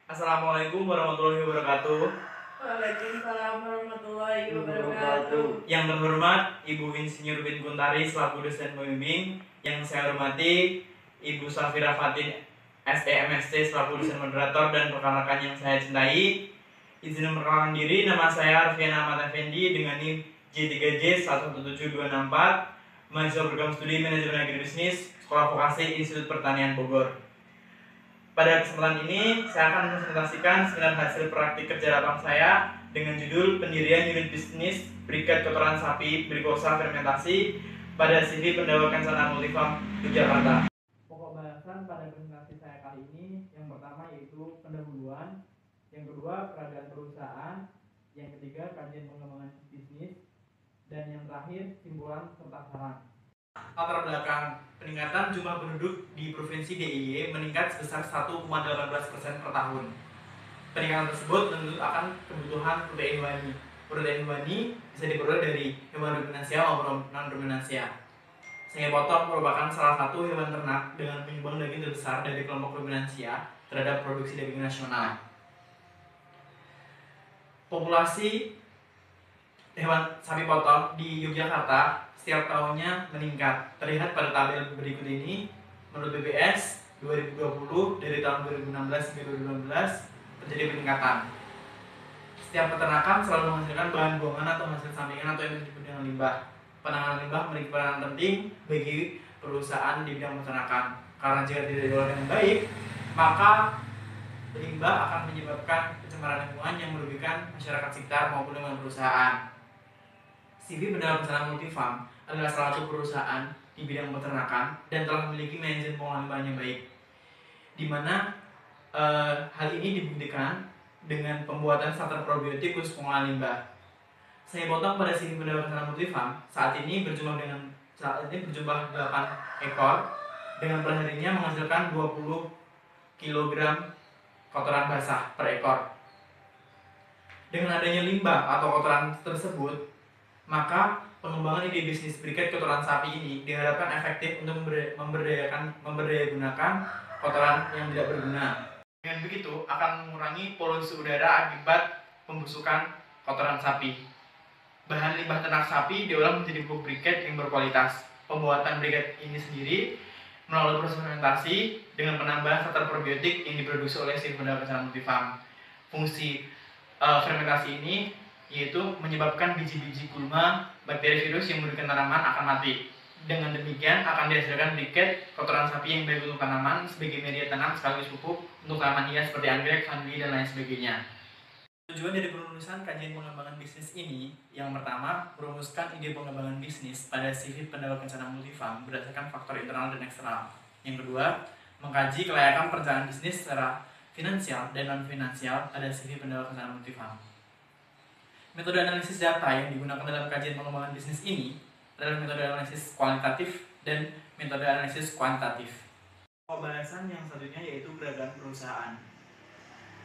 Assalamualaikum warahmatullahi wabarakatuh. Waalaikumsalam warahmatullahi wabarakatuh. Yang terhormat Ibu Insinyur Bin Kuntari selaku dosen pembimbing, yang saya hormati Ibu Safira Fatin SEMSC selaku dosen moderator dan rekan-rekan yang saya cintai. Izin memperkenalkan diri, nama saya Arfian Ahmad Effendi dengan NIM J3J 117264, mahasiswa program studi manajemen agribisnis Sekolah Vokasi Institut Pertanian Bogor. Pada kesempatan ini, saya akan mempresentasikan seminar hasil praktik kerja lapang saya dengan judul Pendirian Unit Bisnis Briket Kotoran Sapi Berikosa Fermentasi pada CV Pendawa Kencana Multifarm Yogyakarta. Pokok bahasan pada presentasi saya kali ini, yang pertama yaitu pendahuluan, yang kedua peragaan perusahaan, yang ketiga kajian pengembangan bisnis, dan yang terakhir simpulan serta saran. Latar belakang peningkatan jumlah penduduk di Provinsi DIY meningkat sebesar 1,18% per tahun. Peningkatan tersebut menuntut akan kebutuhan protein hewani. Protein hewani bisa diperoleh dari hewan ruminansia maupun non-ruminansia. Sehingga potong merupakan salah satu hewan ternak dengan penyumbang daging terbesar dari kelompok ruminansia terhadap produksi daging nasional. Populasi hewan sapi potong di Yogyakarta setiap tahunnya meningkat. Terlihat pada tabel berikut ini. Menurut BPS 2020 dari tahun 2016 hingga 2015 terjadi peningkatan. Setiap peternakan selalu menghasilkan bahan buangan atau hasil sampingan atau yang disebut dengan limbah. Penanganan limbah memiliki peranan penting bagi perusahaan di bidang peternakan. Karena jika tidak dikelola dengan baik, maka limbah akan menyebabkan pencemaran lingkungan yang merugikan masyarakat sekitar maupun lingkungan perusahaan. CV Pendawa Kencana Multifarm adalah salah satu perusahaan di bidang peternakan dan telah memiliki manajemen pengolahan limbah yang baik, di mana hal ini dibuktikan dengan pembuatan starter probiotik khusus pengolahan limbah. Saya potong pada CV Pendawa Kencana Multifarm saat ini berjumlah 8 ekor dengan perharinya menghasilkan 20 kg kotoran basah per ekor. Dengan adanya limbah atau kotoran tersebut, maka pengembangan ide bisnis briket kotoran sapi ini diharapkan efektif untuk memberdayagunakan kotoran yang tidak berguna. Dengan begitu akan mengurangi polusi udara akibat pembusukan kotoran sapi. Bahan limbah ternak sapi diolah menjadi pupuk briket yang berkualitas. Pembuatan briket ini sendiri melalui proses fermentasi dengan penambahan starter probiotik yang diproduksi oleh CV Pendawa Kencana Multifarm. Fungsi fermentasi ini yaitu menyebabkan biji-biji gulma bakteri virus yang merugikan tanaman akan mati. Dengan demikian akan dihasilkan briket kotoran sapi yang baik untuk tanaman sebagai media tanam sekaligus pupuk untuk tanaman hias seperti anggrek, vanili, dan lain sebagainya. Tujuan dari perumusan kajian pengembangan bisnis ini, yang pertama, merumuskan ide pengembangan bisnis pada CV Pendawa Kencana Multifarm berdasarkan faktor internal dan eksternal. Yang kedua, mengkaji kelayakan perencanaan bisnis secara finansial dan non-finansial pada CV Pendawa Kencana Multifarm. Metode analisis data yang digunakan dalam kajian pengembangan bisnis ini adalah metode analisis kualitatif dan metode analisis kuantitatif. Pembahasan yang selanjutnya yaitu gerakan perusahaan.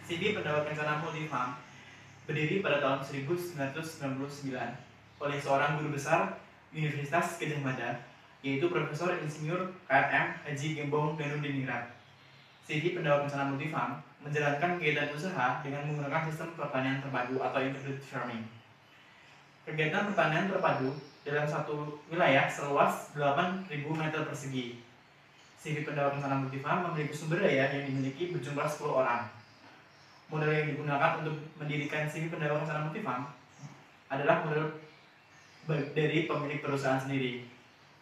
CV Pendawa Kencana Multifarm berdiri pada tahun 1999 oleh seorang guru besar Universitas Gadjah Mada, yaitu Profesor Insinyur KRM Haji Gembong Danudiningrat. CV Pendawa Kencana Multifarm menjalankan kegiatan usaha dengan menggunakan sistem pertanian terpadu atau integrated farming. Kegiatan pertanian terpadu dalam satu wilayah seluas 8.000 meter persegi. CV Pendawa Kencana Multifarm memiliki sumber daya yang dimiliki berjumlah 10 orang. Model yang digunakan untuk mendirikan CV Pendawa Kencana Multifarm adalah model dari pemilik perusahaan sendiri.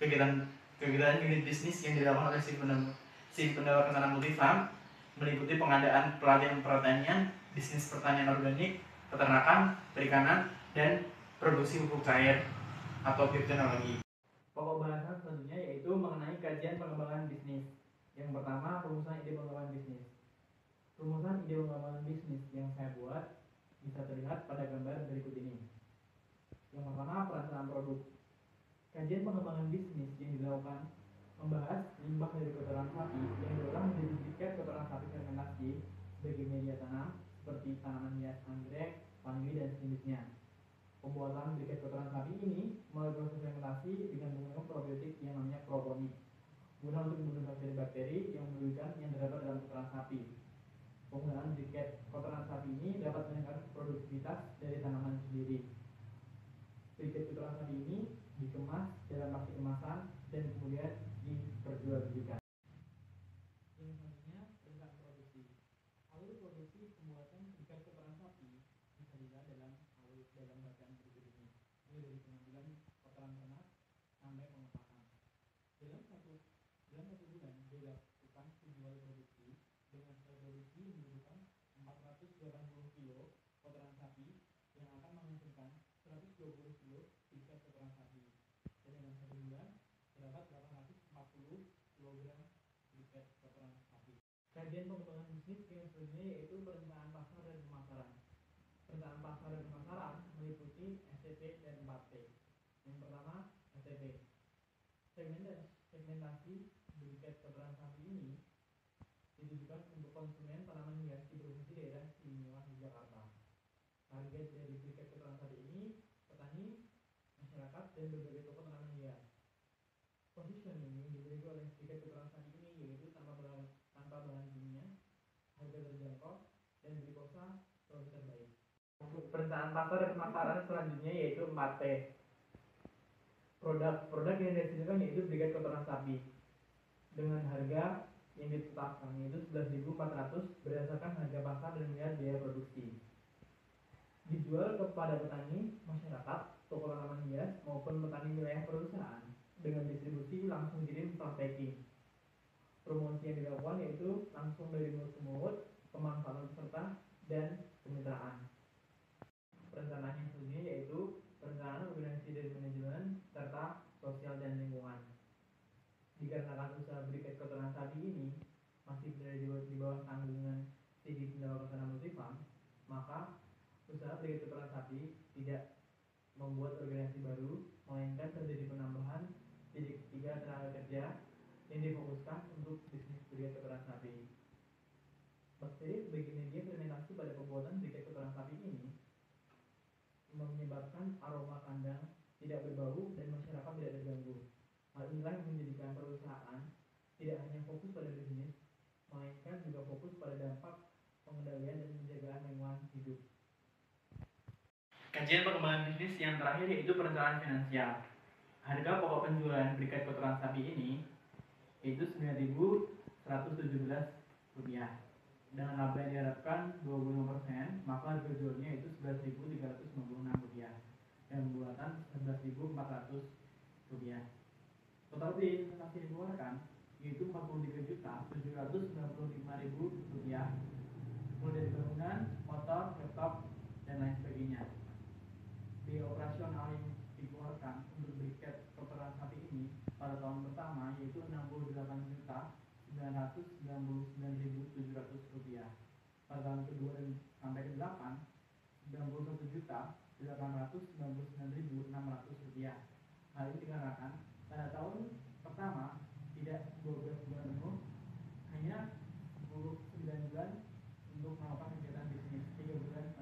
Kegiatan unit bisnis yang dilakukan oleh CV Pendawa Kencana Multifarm meliputi pengadaan pelatihan pertanian, bisnis pertanian organik, peternakan, perikanan, dan produksi pupuk cair atau bioteknologi. Pokok bahasan selanjutnya yaitu mengenai kajian pengembangan bisnis. Yang pertama, rumusan ide pengembangan bisnis. Rumusan ide pengembangan bisnis yang saya buat bisa terlihat pada gambar berikut ini. Yang pertama, perencanaan produk. Kajian pengembangan bisnis yang dilakukan membahas limbah dari kotoran sapi yang diolah menjadi briket kotoran sapi fermentasi sebagai media tanam seperti tanaman hias anggrek, vanili, dan sejenisnya. Pembuatan briket kotoran sapi ini melalui proses fermentasi dengan menggunakan probiotik yang namanya proponik, guna untuk membunuh bakteri-bakteri yang merugikan yang terdapat dalam kotoran sapi. Penggunaan briket kotoran sapi ini dapat meningkatkan produktivitas dari tanaman sendiri. Briket kotoran sapi ini dikemas dalam plastik kemasan dan kemudian diperjualbelikan. Yang selanjutnya, rencana produksi. Alur produksi pembuatan briket kotoran sapi bisa dilihat dalam bagian berikut ini. Ini dari pengambilan kotoran ternak sampai pengepakan. Dalam satu bulan dilakukan 7 kali produksi dengan sekali produksi membutuhkan 480 kilo kotoran sapi yang akan menghasilkan 120 kilo briket kotoran sapi. Dan dalam 1 bulan terdapat 840 kg briket kotoran sapi. Kajian pengembangan bisnis yang selanjutnya yaitu perencanaan pasar dan pemasaran. Perencanaan pasar dan pemasaran meliputi STP dan 4P. Yang pertama, STP. Segmentasi briket kotoran sapi ini ditujukan untuk konsumen tanaman hias di provinsi daerah istimewa Yogyakarta. Target dari briket kotoran sapi ini petani, masyarakat, dan berbagai toko tanaman hias. Positioning yang dimiliki oleh briket kotoran sapi ini yaitu tanpa bahan kimia, harga terjangkau, dan glikosa produk terbaik. Untuk perencanaan pasar dan pemasaran selanjutnya yaitu 4P. Produk yang dihasilkan yaitu briket kotoran sapi dengan harga yang ditetapkan yaitu 11.400 berdasarkan harga pasar dan biaya produksi. Dijual kepada petani, masyarakat, toko tanaman hias maupun petani wilayah perusahaan dengan distribusi langsung kirim setelah packing. Promosi yang dilakukan yaitu langsung dari mulut ke mulut, pemanfaatan peserta, dan kemitraan. Perencanaan yang selanjutnya yaitu perencanaan organisasi dan manajemen serta sosial dan lingkungan. Dikarenakan usaha briket kotoran sapi ini masih berada di bawah tanggungan Sidi Pendapatan Multifarm, maka usaha briket kotoran sapi tidak membuat organisasi baru, melainkan terjadi penambahan titik 3 tenaga kerja yang difokuskan untuk bisnis briket kotoran sapi. Bakteri sebagai media fermentasi pada pembuatan briket kotoran sapi ini menyebabkan aroma kandang tidak berbau dan masyarakat tidak terganggu. Hal inilah yang menjadikan perusahaan tidak hanya fokus pada bisnis, melainkan juga fokus pada dampak pengendalian dan penjagaan lingkungan hidup. Kajian pengembangan bisnis yang terakhir yaitu perencanaan finansial. Harga pokok penjualan briket kotoran sapi ini yaitu Rp9.117. Dengan laba yang diharapkan 25%, maka harga jualnya itu Rp11.356 dan pembuatan Rp11.400. Total biaya investasi dikeluarkan yaitu Rp43.795.000 mulai dari bangunan, motor, laptop, dan lain sebagainya. Biaya operasional yang dikeluarkan untuk briket kotoran sapi ini pada tahun pertama yaitu Rp68.999.700. Pada tahun kedua dan sampai ke-8 Rp91.899.600. Hal ini dikarenakan pada tahun pertama tidak 12 bulan penuh, hanya 9 bulan untuk melakukan kegiatan bisnis. 3 bulan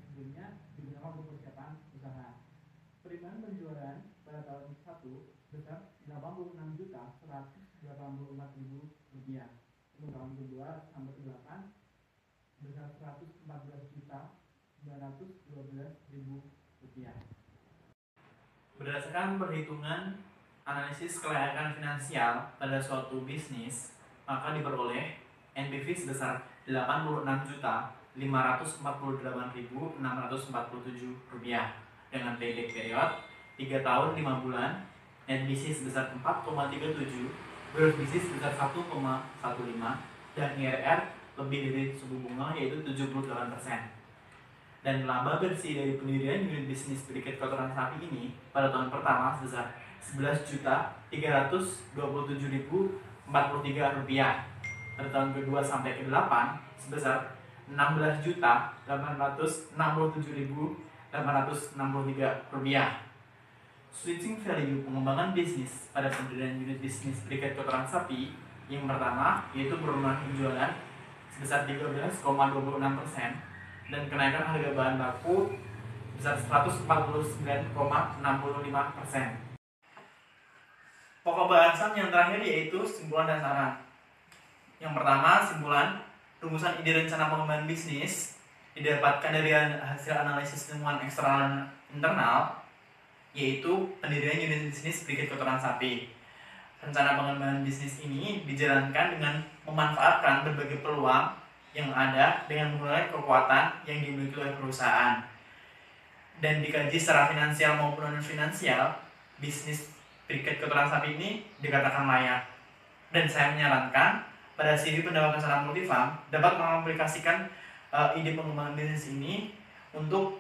sebelumnya digunakan untuk persiapan usaha. Penerimaan penjualan pada tahun 1 sebesar Rp86.184.000. Untuk tahun kedua sampai ke-8 sebesar Rp114.912.000. Berdasarkan perhitungan analisis kelayakan finansial pada suatu bisnis, maka diperoleh NPV sebesar Rp86.548.647 dengan payback period 3 tahun 5 bulan, net bisnis sebesar 4,37, gross bisnis sebesar 1,15, dan IRR lebih dari suku bunga yaitu 78%. Dan laba bersih dari pendirian unit bisnis briket kotoran sapi ini pada tahun pertama sebesar Rp11.327.043. Pada tahun kedua sampai ke-8 sebesar Rp16.867.863. Switching value pengembangan bisnis pada pendirian unit bisnis briket kotoran sapi yang pertama yaitu penurunan penjualan sebesar 13,26% dan kenaikan harga bahan baku sebesar 149,65%. Pokok bahasan yang terakhir yaitu simpulan dasaran. Yang pertama, simpulan Rumusan ide rencana pengembangan bisnis didapatkan dari hasil analisis lingkungan eksternal internal, yaitu pendirian unit bisnis Briket Kotoran Sapi. Rencana pengembangan bisnis ini dijalankan dengan memanfaatkan berbagai peluang yang ada dengan menggunakan kekuatan yang dimiliki oleh perusahaan. Dan dikaji secara finansial maupun non-finansial, bisnis Briket Kotoran Sapi ini dikatakan layak. Dan saya menyarankan pada CV pendapatan secara multifarm dapat mengaplikasikan ide pengembangan bisnis ini untuk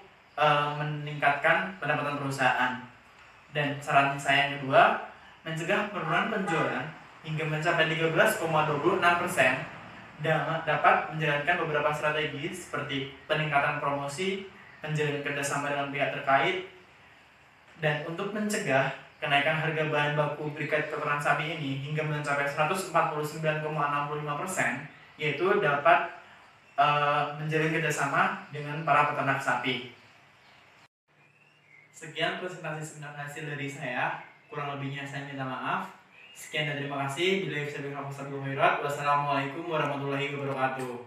meningkatkan pendapatan perusahaan. Dan saran saya yang kedua, mencegah penurunan penjualan hingga mencapai 13,26% dapat menjalankan beberapa strategi seperti peningkatan promosi, menjalin kerjasama dengan pihak terkait, dan untuk mencegah kenaikan harga bahan baku Briket Kotoran Sapi ini hingga mencapai 149,65%, yaitu dapat menjalin kerjasama dengan para peternak sapi. Sekian presentasi singkat hasil dari saya. Kurang lebihnya saya minta maaf. Sekian dan terima kasih. Wassalamualaikum warahmatullahi wabarakatuh.